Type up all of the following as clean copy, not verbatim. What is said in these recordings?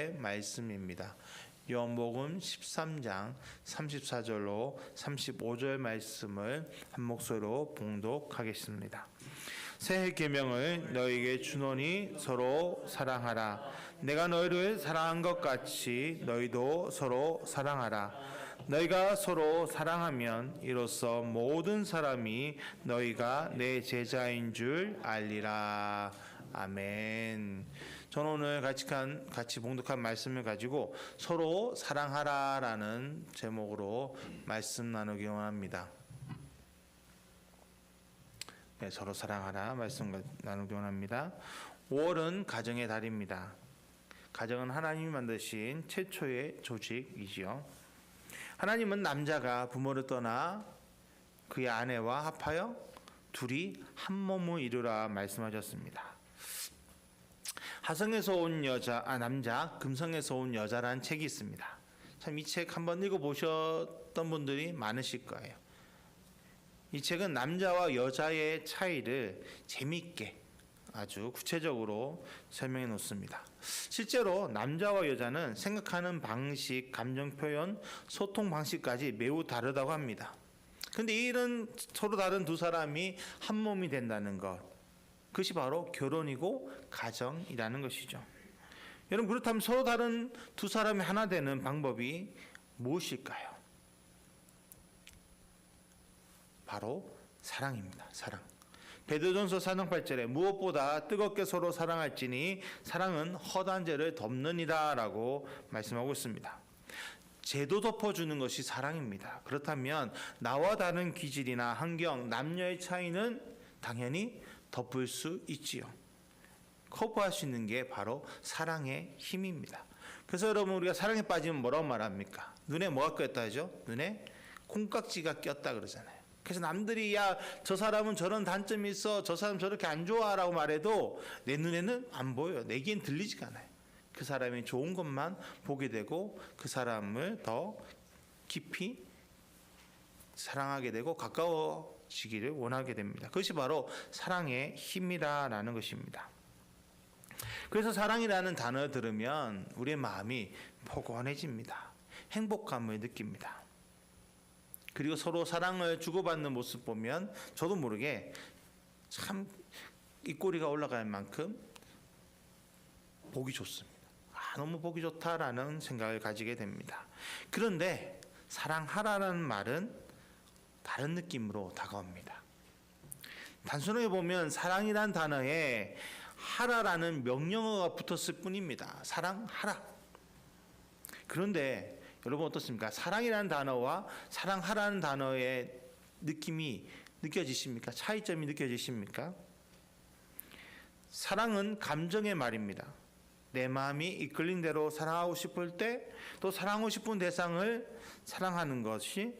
하나님의 말씀입니다. 요한복음 13장 34절로 35절 말씀을 한 목소리로 봉독하겠습니다. 새 계명을 너희에게 주노니 서로 사랑하라. 내가 너희를 사랑한 것 같이 너희도 서로 사랑하라. 너희가 서로 사랑하면 이로써 모든 사람이 너희가 내 제자인 줄 알리라. 아멘. 저는 오늘 같이 봉독한 말씀을 가지고 서로 사랑하라라는 제목으로 말씀 나누기 원합니다. 네, 서로 사랑하라 말씀 나누기 원합니다. 5월은 가정의 달입니다. 가정은 하나님이 만드신 최초의 조직이지요. 하나님은 남자가 부모를 떠나 그의 아내와 합하여 둘이 한 몸을 이루라 말씀하셨습니다. 하성에서 온 남자, 금성에서 온 여자라는 책이 있습니다. 참 이 책 한번 읽어보셨던 분들이 많으실 거예요. 이 책은 남자와 여자의 차이를 재미있게 아주 구체적으로 설명해 놓습니다. 실제로 남자와 여자는 생각하는 방식, 감정 표현, 소통 방식까지 매우 다르다고 합니다. 그런데 이런 서로 다른 두 사람이 한 몸이 된다는 것, 그것이 바로 결혼이고 가정이라는 것이죠. 여러분, 그렇다면 서로 다른 두 사람이 하나 되는 방법이 무엇일까요? 바로 사랑입니다. 사랑. 베드로전서 4장 8절에 무엇보다 뜨겁게 서로 사랑할지니 사랑은 허다한 죄를 덮느니라 라고 말씀하고 있습니다. 죄도 덮어주는 것이 사랑입니다. 그렇다면 나와 다른 기질이나 환경, 남녀의 차이는 당연히 덮을 수 있지요. 커버할 수 있는 게 바로 사랑의 힘입니다. 그래서 여러분, 우리가 사랑에 빠지면 뭐라고 말합니까? 눈에 뭐가 꼈다 하죠? 눈에 콩깍지가 꼈다 그러잖아요. 그래서 남들이 야, 저 사람은 저런 단점이 있어, 저 사람 저렇게 안 좋아 라고 말해도 내 눈에는 안 보여요. 내 귀엔 들리지가 않아요. 그 사람이 좋은 것만 보게 되고 그 사람을 더 깊이 사랑하게 되고 가까워지기를 원하게 됩니다. 그것이 바로 사랑의 힘이라는 것입니다. 그래서 사랑이라는 단어를 들으면 우리의 마음이 포근해집니다. 행복감을 느낍니다. 그리고 서로 사랑을 주고받는 모습 보면 저도 모르게 참 입꼬리가 올라갈 만큼 보기 좋습니다. 너무 보기 좋다라는 생각을 가지게 됩니다. 그런데 사랑하라는 말은 다른 느낌으로 다가옵니다. 단순하게 보면 사랑이란 단어에 하라라는 명령어가 붙었을 뿐입니다. 사랑하라. 그런데 여러분 어떻습니까? 사랑이라는 단어와 사랑하라는 단어의 느낌이 느껴지십니까? 차이점이 느껴지십니까? 사랑은 감정의 말입니다. 내 마음이 이끌린 대로 사랑하고 싶을 때 또 사랑하고 싶은 대상을 사랑하는 것이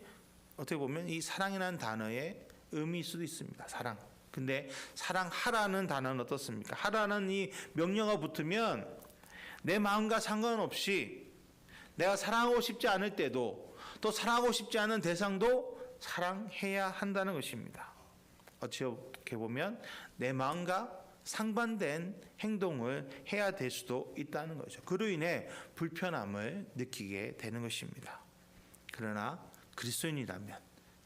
어떻게 보면 이 사랑이라는 단어의 의미일 수도 있습니다. 사랑. 근데 사랑하라는 단어는 어떻습니까? 하라는 이 명령어가 붙으면 내 마음과 상관없이 내가 사랑하고 싶지 않을 때도 또 사랑하고 싶지 않은 대상도 사랑해야 한다는 것입니다. 어떻게 보면 내 마음과 상반된 행동을 해야 될 수도 있다는 거죠. 그로 인해 불편함을 느끼게 되는 것입니다. 그러나 그리스도인이라면,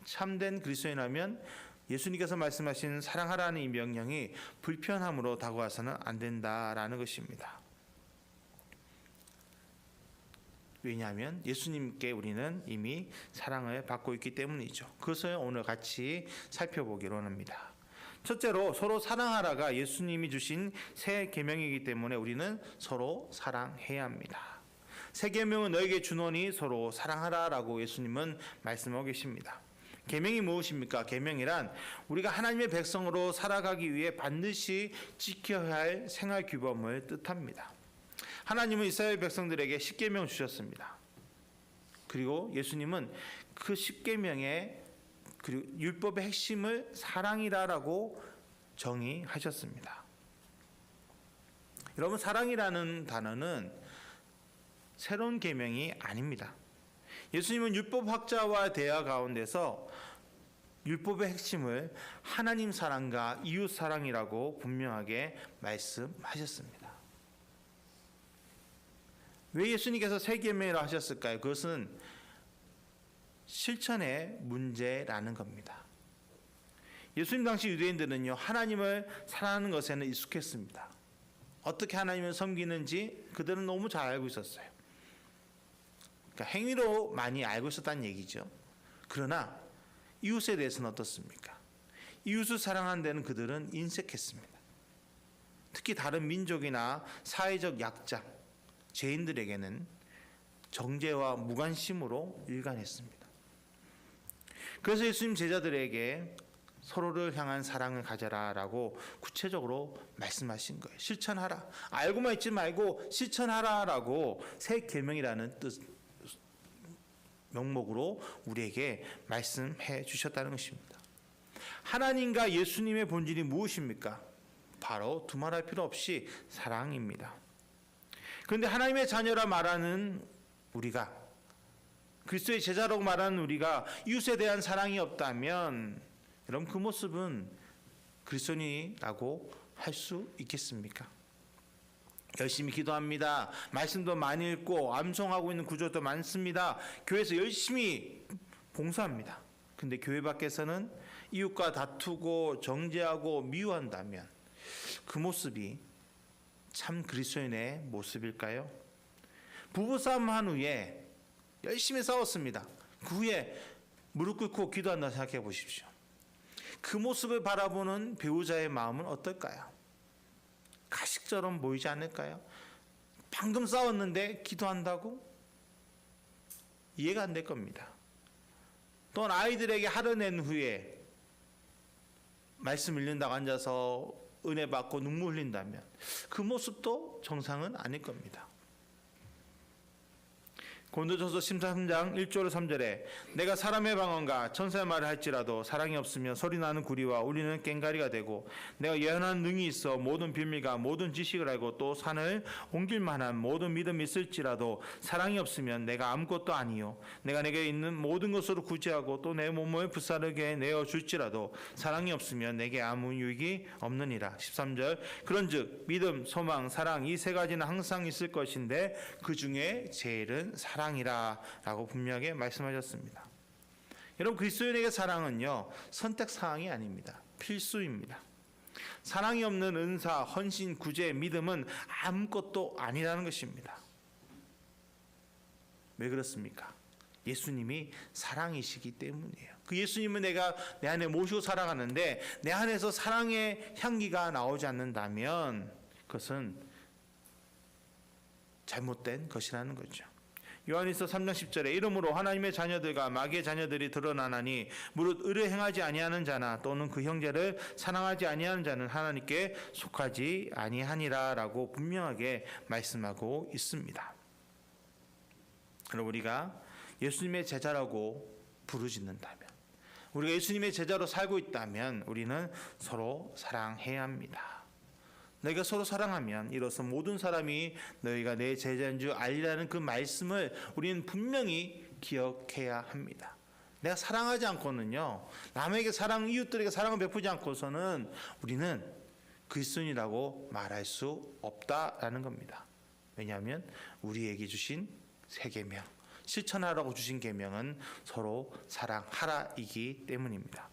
참된 그리스도인이라면 예수님께서 말씀하신 사랑하라는 이 명령이 불편함으로 다가와서는 안 된다라는 것입니다. 왜냐하면 예수님께 우리는 이미 사랑을 받고 있기 때문이죠. 그것을 오늘 같이 살펴보기로 합니다. 첫째로 서로 사랑하라가 예수님이 주신 새 계명이기 때문에 우리는 서로 사랑해야 합니다. 새 계명은 너에게 주노니 서로 사랑하라라고 예수님은 말씀하고 계십니다. 계명이 무엇입니까? 계명이란 우리가 하나님의 백성으로 살아가기 위해 반드시 지켜야 할 생활 규범을 뜻합니다. 하나님은 이스라엘 백성들에게 십계명 주셨습니다. 그리고 예수님은 그 십계명의 그리고 율법의 핵심을 사랑이라고 정의하셨습니다. 여러분, 사랑이라는 단어는 새로운 계명이 아닙니다. 예수님은 율법학자와 대화 가운데서 율법의 핵심을 하나님 사랑과 이웃 사랑이라고 분명하게 말씀하셨습니다. 왜 예수님께서 새 계명이라 하셨을까요? 그것은 실천의 문제라는 겁니다. 예수님 당시 유대인들은요, 하나님을 사랑하는 것에는 익숙했습니다. 어떻게 하나님을 섬기는지 그들은 너무 잘 알고 있었어요. 그러니까 행위로 많이 알고 있었다는 얘기죠. 그러나 이웃에 대해서는 어떻습니까? 이웃을 사랑하는 데는 그들은 인색했습니다. 특히 다른 민족이나 사회적 약자, 죄인들에게는 정죄와 무관심으로 일관했습니다. 그래서 예수님 제자들에게 서로를 향한 사랑을 가져라라고 구체적으로 말씀하신 거예요. 실천하라. 알고만 있지 말고 실천하라라고 새 계명이라는 뜻 명목으로 우리에게 말씀해 주셨다는 것입니다. 하나님과 예수님의 본질이 무엇입니까? 바로 두말할 필요 없이 사랑입니다. 그런데 하나님의 자녀라 말하는 우리가, 그리스도의 제자라고 말하는 우리가 이웃에 대한 사랑이 없다면 여러분 그 모습은 그리스도인이라고 할 수 있겠습니까? 열심히 기도합니다. 말씀도 많이 읽고 암송하고 있는 구조도 많습니다. 교회에서 열심히 봉사합니다. 근데 교회 밖에서는 이웃과 다투고 정죄하고 미워한다면 그 모습이 참 그리스도인의 모습일까요? 부부싸움 한 후에 열심히 싸웠습니다. 그 후에 무릎 꿇고 기도한다 생각해 보십시오. 그 모습을 바라보는 배우자의 마음은 어떨까요? 가식처럼 보이지 않을까요? 방금 싸웠는데 기도한다고? 이해가 안 될 겁니다. 또는 아이들에게 하루 낸 후에 말씀 읽는다고 앉아서 은혜 받고 눈물 흘린다면 그 모습도 정상은 아닐 겁니다. 고린도전서 13장 1절 3절에 내가 사람의 방언과 천사의 말을 할지라도 사랑이 없으면 소리나는 구리와 울리는 꽹과리가 되고 내가 예언하는 능이 있어 모든 비밀과 모든 지식을 알고 또 산을 옮길 만한 모든 믿음이 있을지라도 사랑이 없으면 내가 아무것도 아니요 내가 내게 있는 모든 것으로 구제하고 또 내 몸을 불사르게 내어줄지라도 사랑이 없으면 내게 아무 유익이 없느니라. 13절 그런즉 믿음, 소망, 사랑 이 세 가지는 항상 있을 것인데 그 중에 제일은 사랑이라라고 분명하게 말씀하셨습니다. 여러분 그리스도인에게 사랑은요 선택사항이 아닙니다. 필수입니다. 사랑이 없는 은사, 헌신, 구제, 믿음은 아무것도 아니라는 것입니다. 왜 그렇습니까? 예수님이 사랑이시기 때문이에요. 그 예수님은 내가 내 안에 모시고 살아가는데 내 안에서 사랑의 향기가 나오지 않는다면 그것은 잘못된 것이라는 거죠. 요한일서 3장 10절에 이러므로 하나님의 자녀들과 마귀의 자녀들이 드러나나니 무릇 의를 행하지 아니하는 자나 또는 그 형제를 사랑하지 아니하는 자는 하나님께 속하지 아니하니라라고 분명하게 말씀하고 있습니다. 그럼 우리가 예수님의 제자라고 부르짖는다면, 우리가 예수님의 제자로 살고 있다면 우리는 서로 사랑해야 합니다. 너희가 서로 사랑하면 이로써 모든 사람이 너희가 내 제자인 줄 알리라는 그 말씀을 우리는 분명히 기억해야 합니다. 내가 사랑하지 않고는요, 남에게 사랑, 이웃들에게 사랑을 베푸지 않고서는 우리는 그리스도인이라고 말할 수 없다라는 겁니다. 왜냐하면 우리에게 주신 새 계명, 실천하라고 주신 계명은 서로 사랑하라이기 때문입니다.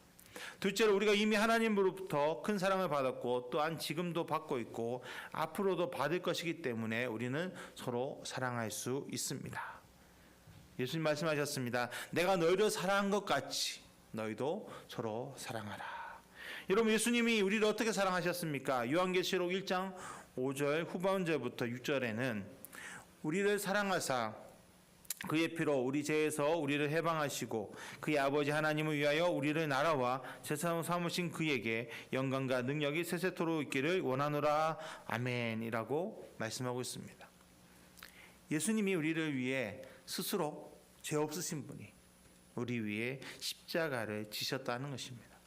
둘째로 우리가 이미 하나님으로부터 큰 사랑을 받았고 또한 지금도 받고 있고 앞으로도 받을 것이기 때문에 우리는 서로 사랑할 수 있습니다. 예수님 말씀하셨습니다. 내가 너희를 사랑한 것 같이 너희도 서로 사랑하라. 여러분 예수님이 우리를 어떻게 사랑하셨습니까? 요한계시록 1장 5절 후반절부터 6절에는 우리를 사랑하사 그의 피로 우리 죄에서 우리를 해방하시고 그의 아버지 하나님을 위하여 우리를 나라와 제사장으로 삼으신 그에게 영광과 능력이 세세토록 있기를 원하노라. 아멘이라고 말씀하고 있습니다. 예수님이 우리를 위해 스스로 죄 없으신 분이 우리 위해 십자가를 지셨다는 것입니다.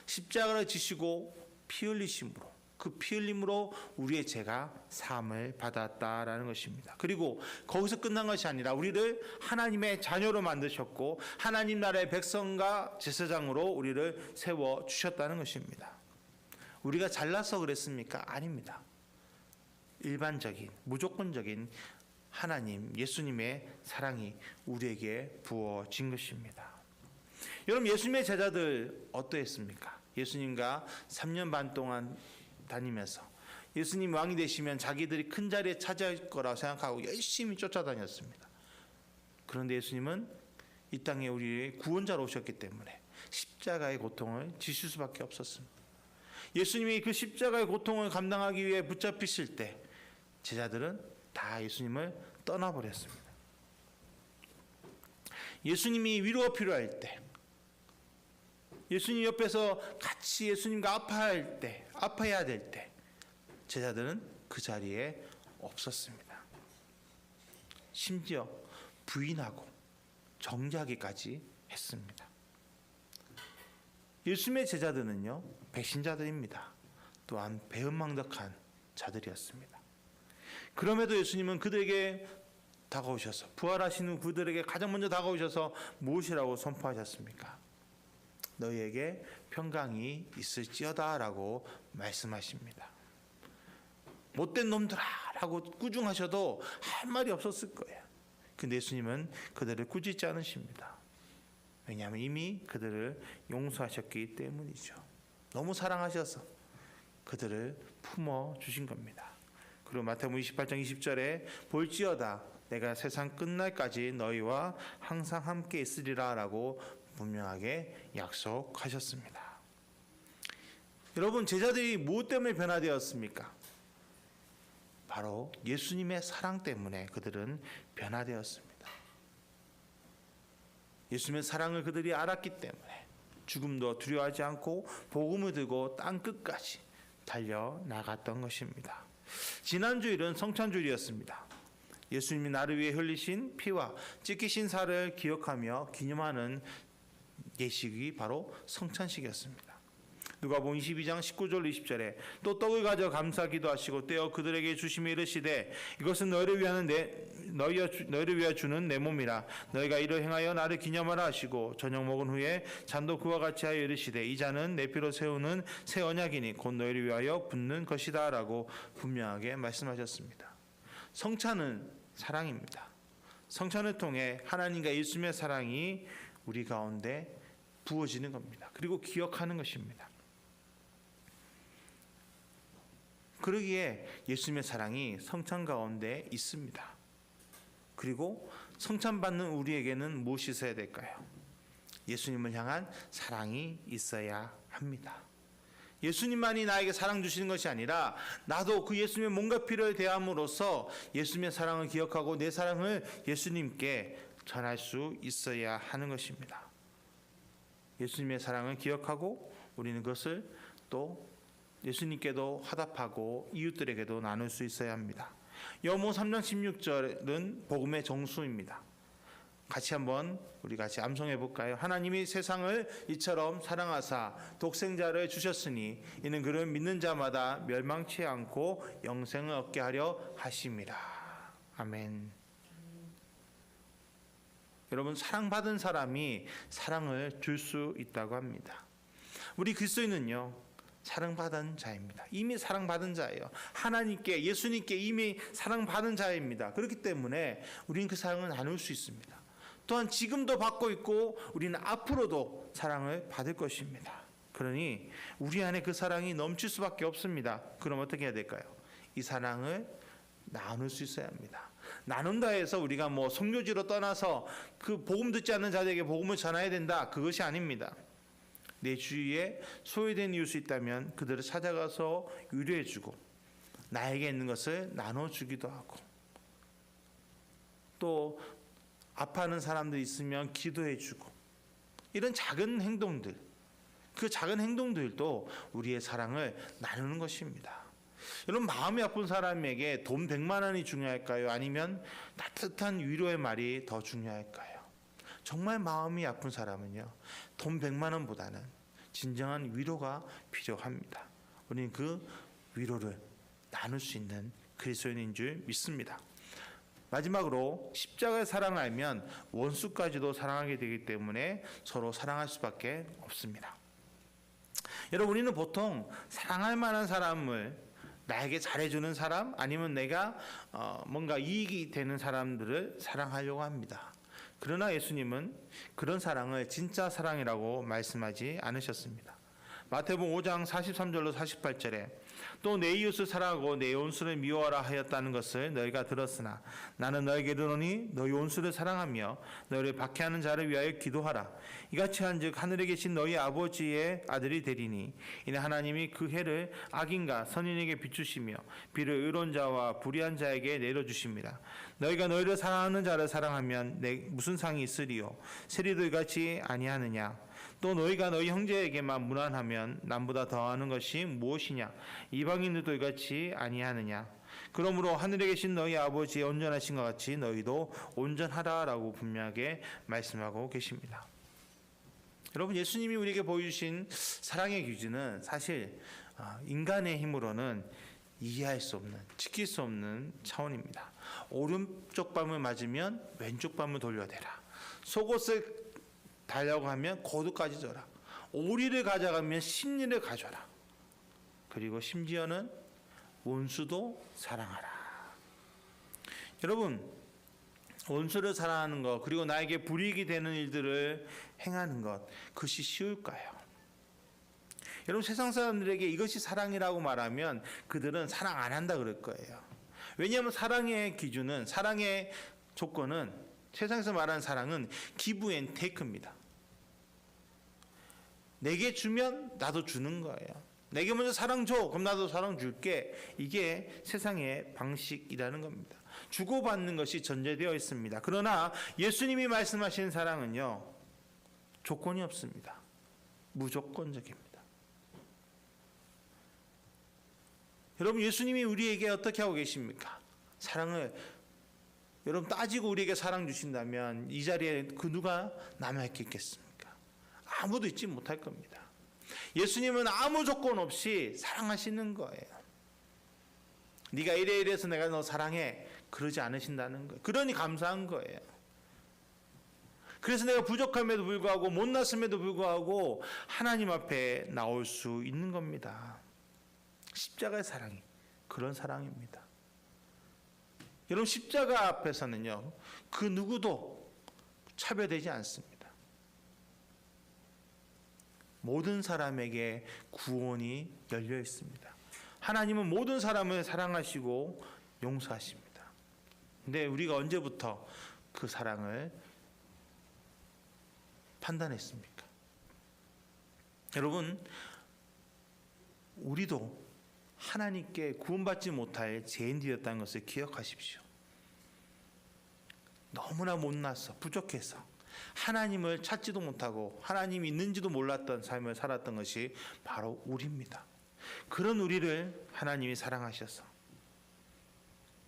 십자가를 지시고 피 흘리심으로, 그 피 흘림으로 우리의 죄가 사함을 받았다라는 것입니다. 그리고 거기서 끝난 것이 아니라 우리를 하나님의 자녀로 만드셨고 하나님 나라의 백성과 제사장으로 우리를 세워주셨다는 것입니다. 우리가 잘나서 그랬습니까? 아닙니다. 일반적인, 무조건적인 하나님, 예수님의 사랑이 우리에게 부어진 것입니다. 여러분, 예수님의 제자들 어떠했습니까? 예수님과 3년 반 동안 다니면서 예수님 왕이 되시면 자기들이 큰 자리에 차지할 거라고 생각하고 열심히 쫓아다녔습니다. 그런데 예수님은 이 땅에 우리의 구원자로 오셨기 때문에 십자가의 고통을 지실 수밖에 없었습니다. 예수님이 그 십자가의 고통을 감당하기 위해 붙잡히실 때 제자들은 다 예수님을 떠나버렸습니다. 예수님이 위로가 필요할 때, 예수님 옆에서 같이 예수님과 아파해야 될 때 제자들은 그 자리에 없었습니다. 심지어 부인하고 정죄하기까지 했습니다. 예수님의 제자들은요, 배신자들입니다. 또한 배은망덕한 자들이었습니다. 그럼에도 예수님은 그들에게 다가오셔서, 부활하신 후 그들에게 가장 먼저 다가오셔서 무엇이라고 선포하셨습니까? 너희에게 평강이 있을지어다 라고 말씀하십니다. 못된 놈들아 라고 꾸중하셔도 할 말이 없었을 거예요. 근데 예수님은 그들을 꾸짖지 않으십니다. 왜냐하면 이미 그들을 용서하셨기 때문이죠. 너무 사랑하셔서 그들을 품어주신 겁니다. 그리고 마태복음 28장 20절에 볼지어다 내가 세상 끝날까지 너희와 항상 함께 있으리라 라고 분명하게 약속하셨습니다. 여러분, 제자들이 무엇 때문에 변화되었습니까? 바로 예수님의 사랑 때문에 그들은 변화되었습니다. 예수님의 사랑을 그들이 알았기 때문에 죽음도 두려워하지 않고 복음을 들고 땅 끝까지 달려나갔던 것입니다. 지난 주일은 성찬주일이었습니다. 예수님이 나를 위해 흘리신 피와 찢기신 살을 기억하며 기념하는 예식이 바로 성찬식이었습니다. 누가복음 22장 19절 20절에 또 떡을 가져 감사 기도하시고 떼어 그들에게 주시며 이르시되 이것은 너희를 위하여 주는 내 몸이라 너희가 이를 행하여 나를 기념하라 하시고 저녁 먹은 후에 잔도 그와 같이 하여 이르시되 이 잔은 내 피로 세우는 새 언약이니 곧 너희를 위하여 붓는 것이다 라고 분명하게 말씀하셨습니다. 성찬은 사랑입니다. 성찬을 통해 하나님과 예수님의 사랑이 우리 가운데 부어지는 겁니다. 그리고 기억하는 것입니다. 그러기에 예수님의 사랑이 성찬 가운데 있습니다. 그리고 성찬 받는 우리에게는 무엇이 있어야 될까요? 예수님을 향한 사랑이 있어야 합니다. 예수님만이 나에게 사랑 주시는 것이 아니라 나도 그 예수님의 몸과 피를 대함으로써 예수님의 사랑을 기억하고 내 사랑을 예수님께 전할 수 있어야 하는 것입니다. 예수님의 사랑을 기억하고 우리는 그것을 또 예수님께도 화답하고 이웃들에게도 나눌 수 있어야 합니다. 여모 3장 16절은 복음의 정수입니다. 우리 같이 암송해 볼까요? 하나님이 세상을 이처럼 사랑하사 독생자를 주셨으니 이는 그를 믿는 자마다 멸망치 않고 영생을 얻게 하려 하심이라. 아멘. 여러분, 사랑받은 사람이 사랑을 줄 수 있다고 합니다. 우리 그리스도인은요, 사랑받은 자입니다. 이미 사랑받은 자예요. 하나님께, 예수님께 이미 사랑받은 자입니다. 그렇기 때문에 우리는 그 사랑을 나눌 수 있습니다. 또한 지금도 받고 있고 우리는 앞으로도 사랑을 받을 것입니다. 그러니 우리 안에 그 사랑이 넘칠 수밖에 없습니다. 그럼 어떻게 해야 될까요? 이 사랑을 나눌 수 있어야 합니다. 나눈다 해서 우리가 선교지로 떠나서 그 복음 듣지 않는 자들에게 복음을 전해야 된다, 그것이 아닙니다. 내 주위에 소외된 이웃이 있다면 그들을 찾아가서 위로해주고 나에게 있는 것을 나눠주기도 하고 또 아파하는 사람들이 있으면 기도해주고 이런 작은 행동들, 그 작은 행동들도 우리의 사랑을 나누는 것입니다. 여러분, 마음이 아픈 사람에게 돈 100만 원이 중요할까요? 아니면 따뜻한 위로의 말이 더 중요할까요? 정말 마음이 아픈 사람은요, 돈 100만 원보다는 진정한 위로가 필요합니다. 우리는 그 위로를 나눌 수 있는 그리스도인인 줄 믿습니다. 마지막으로 십자가의 사랑을 알면 원수까지도 사랑하게 되기 때문에 서로 사랑할 수밖에 없습니다. 여러분, 우리는 보통 사랑할 만한 사람을 나에게 잘해주는 사람 아니면 내가 뭔가 이익이 되는 사람들을 사랑하려고 합니다. 그러나 예수님은 그런 사랑을 진짜 사랑이라고 말씀하지 않으셨습니다. 마태복음 5장 43절로 48절에 또 내 이웃을 사랑하고 내 온수를 미워하라 하였다는 것을 너희가 들었으나 나는 너에게 이르노니 너희 온수를 사랑하며 너희를 박해하는 자를 위하여 기도하라. 이같이 한즉 하늘에 계신 너희 아버지의 아들이 되리니 이는 하나님이 그 해를 악인과 선인에게 비추시며 비를 의로운 자와 불의한 자에게 내려주십니다. 너희가 너희를 사랑하는 자를 사랑하면 무슨 상이 있으리요? 세리들 같이 아니하느냐? 또 너희가 너희 형제에게만 무난하면 남보다 더하는 것이 무엇이냐? 이방인들도 같이 아니하느냐? 그러므로 하늘에 계신 너희 아버지 온전하신 것 같이 너희도 온전하라라고 분명하게 말씀하고 계십니다. 여러분, 예수님이 우리에게 보여주신 사랑의 기준은 사실 인간의 힘으로는 이해할 수 없는, 지킬 수 없는 차원입니다. 오른쪽 뺨을 맞으면 왼쪽 뺨을 돌려대라. 속옷을 달라고 하면 겉옷까지 줘라. 오리를 가져가면 심리를 가져라. 그리고 심지어는 원수도 사랑하라. 여러분, 원수를 사랑하는 것, 그리고 나에게 불이익이 되는 일들을 행하는 것, 그것이 쉬울까요? 여러분, 세상 사람들에게 이것이 사랑이라고 말하면 그들은 사랑 안 한다 그럴 거예요. 왜냐하면 사랑의 기준은, 사랑의 조건은, 세상에서 말하는 사랑은 give and take입니다. 내게 주면 나도 주는 거예요. 내게 먼저 사랑 줘, 그럼 나도 사랑 줄게. 이게 세상의 방식이라는 겁니다. 주고받는 것이 전제되어 있습니다. 그러나 예수님이 말씀하시는 사랑은요, 조건이 없습니다. 무조건적입니다. 여러분, 예수님이 우리에게 어떻게 하고 계십니까? 사랑을, 여러분, 따지고 우리에게 사랑 주신다면 이 자리에 그 누가 남아있겠습니까? 아무도 있지 못할 겁니다. 예수님은 아무 조건 없이 사랑하시는 거예요. 네가 이래서 내가 너 사랑해, 그러지 않으신다는 거예요. 그러니 감사한 거예요. 그래서 내가 부족함에도 불구하고 못났음에도 불구하고 하나님 앞에 나올 수 있는 겁니다. 십자가의 사랑이 그런 사랑입니다. 여러분, 십자가 앞에서는요, 그 누구도 차별되지 않습니다. 모든 사람에게 구원이 열려 있습니다. 하나님은 모든 사람을 사랑하시고 용서하십니다. 근데 우리가 언제부터 그 사랑을 판단했습니까? 여러분, 우리도 하나님께 구원받지 못할 죄인되었다는 것을 기억하십시오. 너무나 못나서 부족해서 하나님을 찾지도 못하고 하나님이 있는지도 몰랐던 삶을 살았던 것이 바로 우리입니다. 그런 우리를 하나님이 사랑하셔서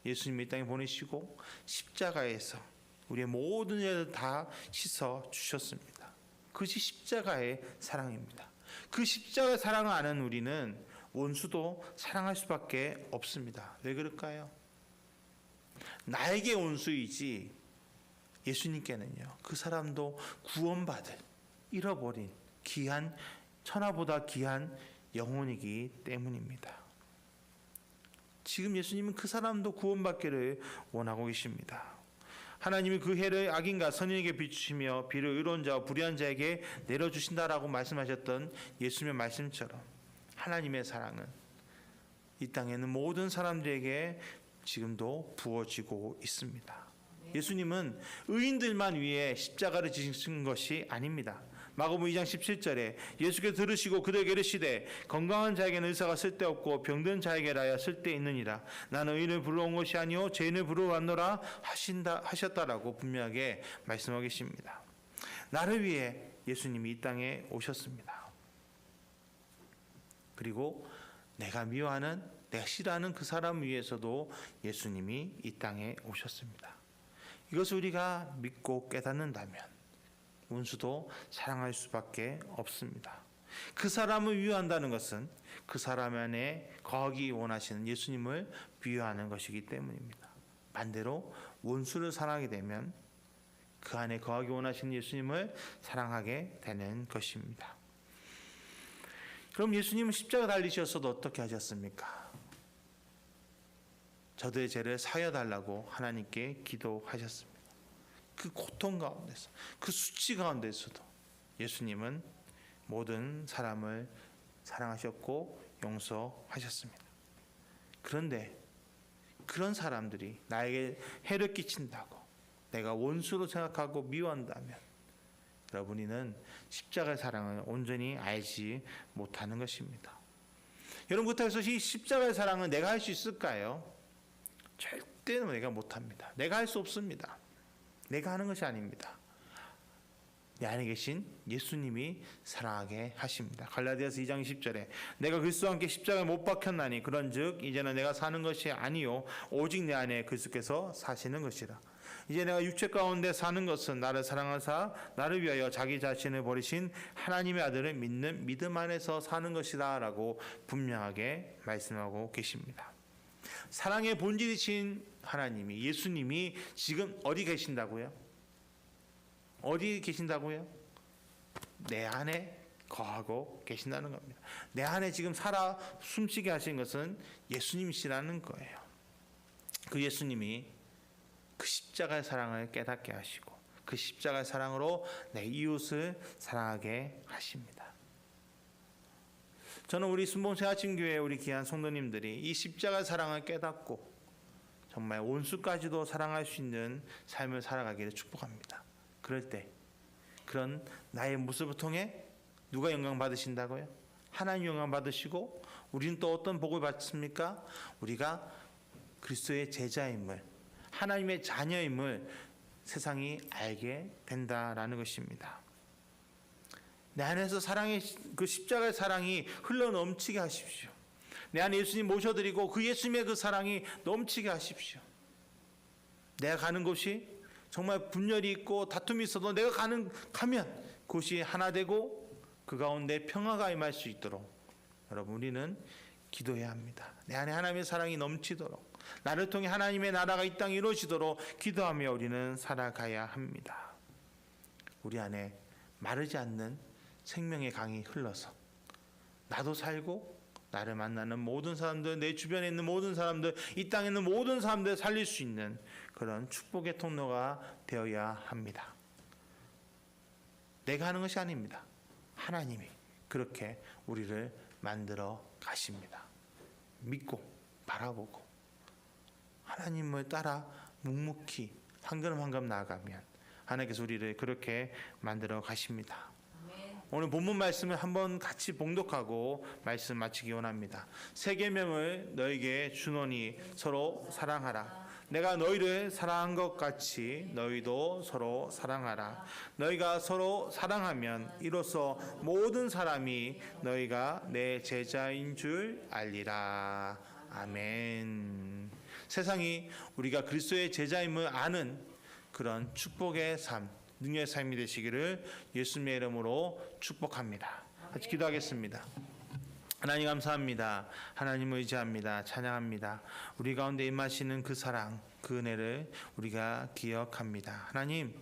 예수님이 이 땅에 보내시고 십자가에서 우리의 모든 죄를 다 씻어 주셨습니다. 그것이 십자가의 사랑입니다. 그 십자가의 사랑을 아는 우리는 원수도 사랑할 수밖에 없습니다. 왜 그럴까요? 나에게 원수이지 예수님께는요, 그 사람도 구원받을, 잃어버린 귀한, 천하보다 귀한 영혼이기 때문입니다. 지금 예수님은 그 사람도 구원받기를 원하고 계십니다. 하나님이 그 해를 악인과 선인에게 비추시며 비를 의로운 자와 불의한 자에게 내려주신다라고 말씀하셨던 예수님의 말씀처럼 하나님의 사랑은 이 땅에는 모든 사람들에게 지금도 부어지고 있습니다. 예수님은 의인들만 위해 십자가를 지신 것이 아닙니다. 마가복음 2장 17절에 예수께서 들으시고 그들에게 이르시되 건강한 자에게는 의사가 쓸데없고 병든 자에게라야 쓸데있느니라. 나는 의인을 불러온 것이 아니요 죄인을 부르러 왔노라 하셨다라고 분명하게 말씀하고 계십니다. 나를 위해 예수님이 이 땅에 오셨습니다. 그리고 내가 미워하는, 내가 싫어하는 그 사람 위해서도 예수님이 이 땅에 오셨습니다. 이것을 우리가 믿고 깨닫는다면 원수도 사랑할 수밖에 없습니다. 그 사람을 위로한다는 것은 그 사람 안에 거하기 원하시는 예수님을 비유하는 것이기 때문입니다. 반대로 원수를 사랑하게 되면 그 안에 거하기 원하시는 예수님을 사랑하게 되는 것입니다. 그럼 예수님은 십자가 달리셨어도 어떻게 하셨습니까? 저들의 죄를 사하여 달라고 하나님께 기도하셨습니다. 그 고통 가운데서, 그 수치 가운데서도 예수님은 모든 사람을 사랑하셨고 용서하셨습니다. 그런데 그런 사람들이 나에게 해를 끼친다고 내가 원수로 생각하고 미워한다면 여러분이는 십자가의 사랑을 온전히 알지 못하는 것입니다. 여러분, 그렇다고 해서 이 십자가의 사랑은 내가 할 수 있을까요? 절대로 내가 못합니다. 내가 할 수 없습니다. 내가 하는 것이 아닙니다. 내 안에 계신 예수님이 사랑하게 하십니다. 갈라디아서 2장 10절에 내가 그리스도와 함께 십자가에 못 박혔나니 그런즉 이제는 내가 사는 것이 아니요 오직 내 안에 그리스도께서 사시는 것이라. 이제 내가 육체 가운데 사는 것은 나를 사랑하사 나를 위하여 자기 자신을 버리신 하나님의 아들을 믿는 믿음 안에서 사는 것이다 라고 분명하게 말씀하고 계십니다. 사랑의 본질이신 하나님이, 예수님이 지금 어디 계신다고요? 어디 계신다고요? 내 안에 거하고 계신다는 겁니다. 내 안에 지금 살아 숨쉬게 하신 것은 예수님이시라는 거예요. 그 예수님이 그 십자가의 사랑을 깨닫게 하시고 그 십자가의 사랑으로 내 이웃을 사랑하게 하십니다. 저는 우리 순봉 새아침교회 우리 귀한 성도님들이 이 십자가의 사랑을 깨닫고 정말 원수까지도 사랑할 수 있는 삶을 살아가기를 축복합니다. 그럴 때 그런 나의 모습을 통해 누가 영광 받으신다고요? 하나님 영광 받으시고 우리는 또 어떤 복을 받습니까? 우리가 그리스도의 제자임을, 하나님의 자녀임을 세상이 알게 된다라는 것입니다. 내 안에서 사랑의 그 십자가의 사랑이 흘러 넘치게 하십시오. 내 안에 예수님 모셔드리고 그 예수님의 그 사랑이 넘치게 하십시오. 내가 가는 곳이 정말 분열이 있고 다툼이 있어도 내가 가면 그곳이 하나 되고 그 가운데 평화가 임할 수 있도록 여러분 우리는 기도해야 합니다. 내 안에 하나님의 사랑이 넘치도록 나를 통해 하나님의 나라가 이 땅에 이루어지도록 기도하며 우리는 살아가야 합니다. 우리 안에 마르지 않는 생명의 강이 흘러서 나도 살고 나를 만나는 모든 사람들, 내 주변에 있는 모든 사람들, 이 땅에 있는 모든 사람들을 살릴 수 있는 그런 축복의 통로가 되어야 합니다. 내가 하는 것이 아닙니다. 하나님이 그렇게 우리를 만들어 가십니다. 믿고 바라보고 하나님을 따라 묵묵히 한 걸음 한 걸음 나아가면 하나님께서 우리를 그렇게 만들어 가십니다. 오늘 본문 말씀을 한번 같이 봉독하고 말씀 마치기 원합니다. 새 계명을 너에게 주노니 서로 사랑하라. 내가 너희를 사랑한 것 같이 너희도 서로 사랑하라. 너희가 서로 사랑하면 이로써 모든 사람이 너희가 내 제자인 줄 알리라. 아멘. 세상이 우리가 그리스도의 제자임을 아는 그런 축복의 삶, 능력의 삶이 되시기를 예수님의 이름으로 축복합니다. 같이 기도하겠습니다. 하나님 감사합니다. 하나님을 의지합니다. 찬양합니다. 우리 가운데 임하시는 그 사랑, 그 은혜를 우리가 기억합니다. 하나님,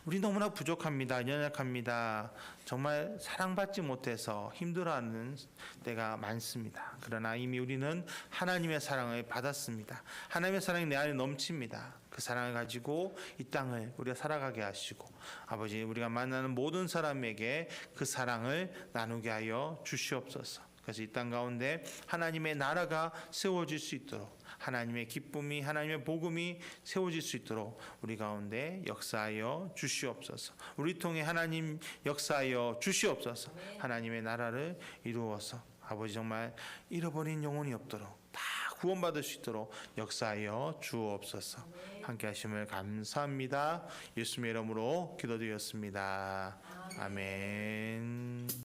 우리 너무나 부족합니다. 연약합니다. 정말 사랑받지 못해서 힘들어하는 때가 많습니다. 그러나 이미 우리는 하나님의 사랑을 받았습니다. 하나님의 사랑이 내 안에 넘칩니다. 그 사랑을 가지고 이 땅을 우리가 살아가게 하시고 아버지 우리가 만나는 모든 사람에게 그 사랑을 나누게 하여 주시옵소서. 그래서 이 땅 가운데 하나님의 나라가 세워질 수 있도록 하나님의 기쁨이 하나님의 복음이 세워질 수 있도록 우리 가운데 역사하여 주시옵소서. 우리 통해 하나님 역사하여 주시옵소서. 하나님의 나라를 이루어서 아버지 정말 잃어버린 영혼이 없도록 다 구원받을 수 있도록 역사하여 주옵소서. 함께 하심을 감사합니다. 예수님의 이름으로 기도드렸습니다. 아멘.